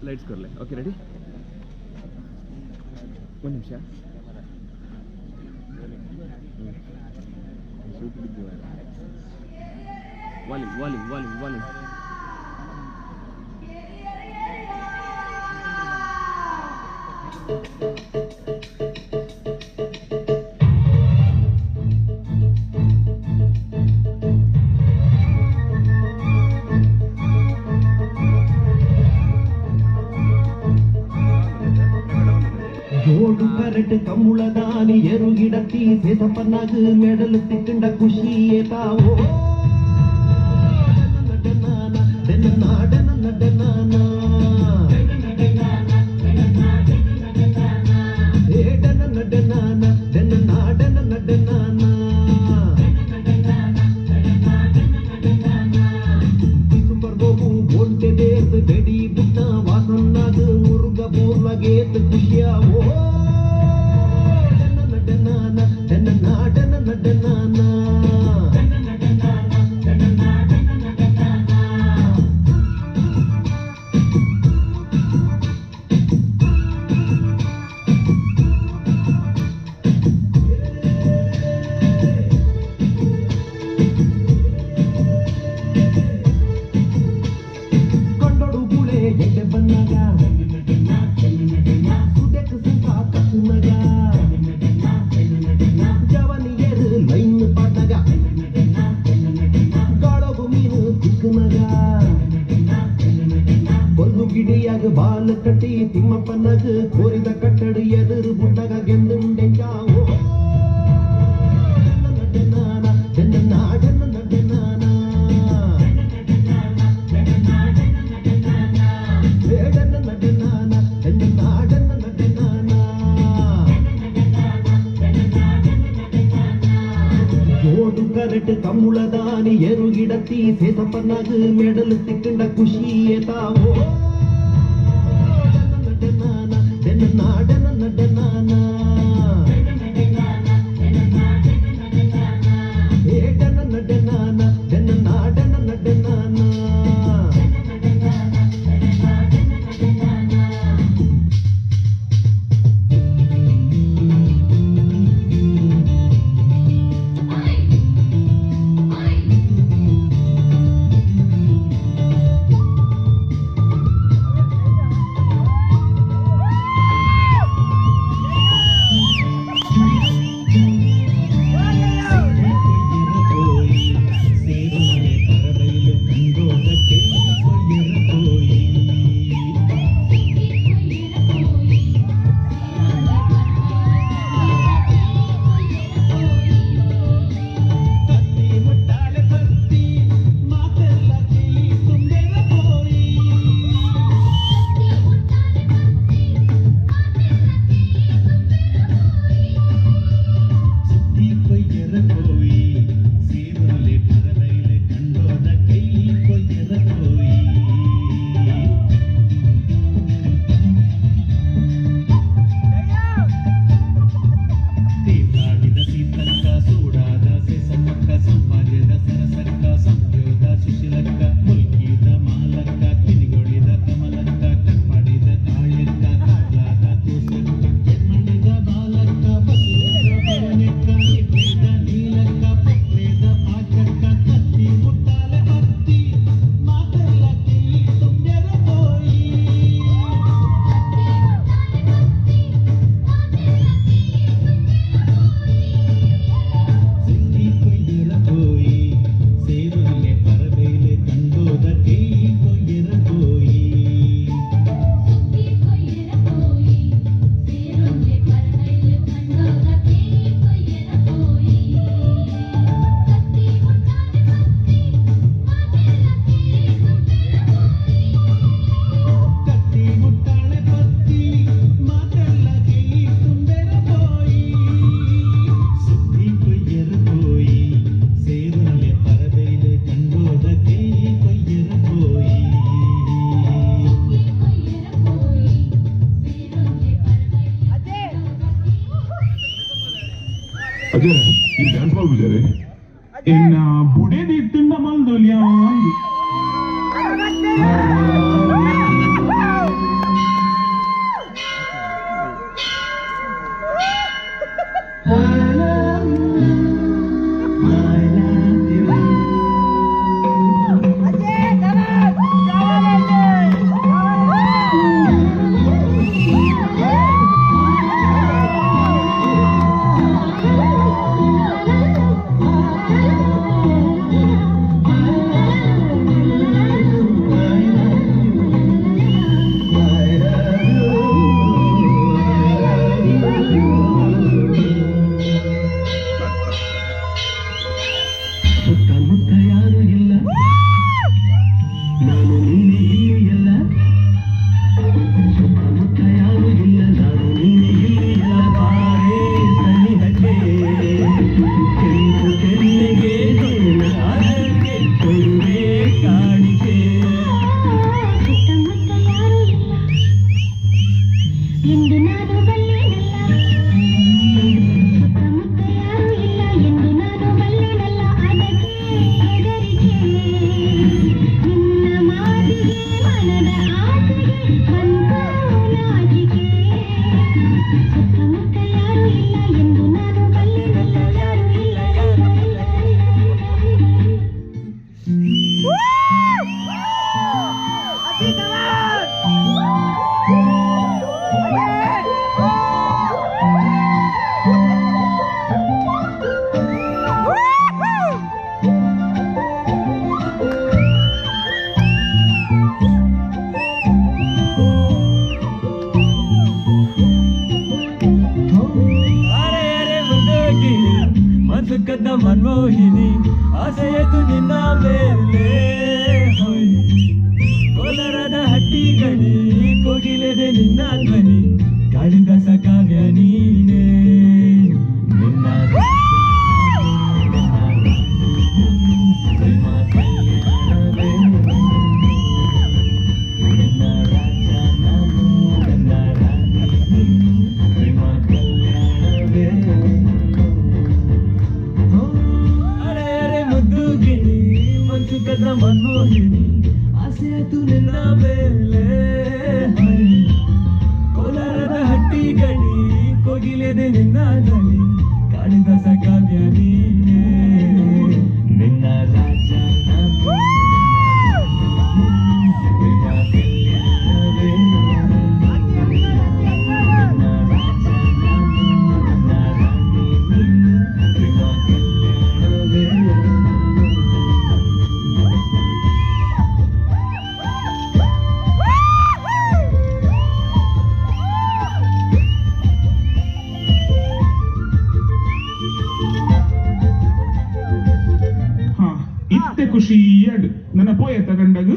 Lights ಕೊರ್ಲೆ. Okay ready, ಒಂದು ನಿಮಿಷ. Volume volume volume volume. ஜோடு கரட்டு கம்முளதானி எருகிடத்தி சேதப்பன்னாகு மெடல் திக்குண்ட குஷியே தாவோ வெடி புட்டா வாசன்னாகு முருக போர்லகேத்து குஷியாவோ ಗಿಡಿಯಾಗ ಬಾಲ್ ಕಟ್ಟಿ ತಿಮ್ಮಪ್ಪನಗ ಕೋರಿದ ಕಟ್ಟಡು ಎದುರು ಬುಡ್ಡಗ ಗೆಂದುಂಡೆಂಜಾವೋ ஜோடு கரட்டு கம்முளதானி எருகிடத்தி சேதப்பன்னாக மெடல் திக்குண்ட குஷியே தாவோ ಅಜಯ್ ಈ ಡ್ಯಾನ್ಸ್ ಮಾಡ್ಬಿಟ್ಟಿದ್ದಾರೆ ಇನ್ನ ಬುಡೇದಿ ತಿಂದ ಮಲ್ದೋಲ್ಯಾ ಎಂದು ನಾನು ಬಲ್ಲೆನಲ್ಲ ಸುತ್ತಮುತ್ತ ಯಾರೂ ಇಲ್ಲ ಎಂದು ನಾನು ಬಲ್ಲೆನಲ್ಲ ಅದಕ್ಕೆ ಹೆದರಿಕೆ ನಿನ್ನ ಮಾತಿಗೆ ಮನದ ಆಸೆಗೆ ಬಂತು ನಾಚಿಕೆ ಸುತ್ತಮುತ್ತ ಯಾರೂ ಇಲ್ಲ ಎಂದು ನಾನು ಬಲ್ಲೆನಲ್ಲ ಯಾರೂ ಇಲ್ಲ ಯಾರೂ ಇಲ್ಲ ಮನಸ್ಸು ಕದ್ದ ಮನ್ಮೋಹಿನಿ ಆಸೆಯದು ನಿನ್ನ ಮೇಲೆ ಹೋಯ್ ಕೋಲಾರದ ಹಟ್ಟಿ ಗಡಿ ಕೋಗಿಲೆದೆ ನಿನ್ನ ಧ್ವನಿ ಕಾಳಿದಾಸ ಕಾವ್ಯ ನೀನೇ ನಿನ್ನ ಮನ್ಮೋಹಿನಿ ಆಸೆಯತು ನಿನ್ನ ಮೇಲೆ ಕೋಲಾರದ ಹಟ್ಟಿ ಗಡಿ ಕೋಗಿಲೆದೆ ನಿನ್ನ ಧ್ವನಿ ಕಾಳಿದಾಸ ಕಾವ್ಯ ನೀನೇ ನಿನ್ನ ರಾಜ ಇತ್ತೆ ಖುಷಿ ಎಡ್ ನನ್ನ ಪೋಯ ತಗೊಂಡಾಗ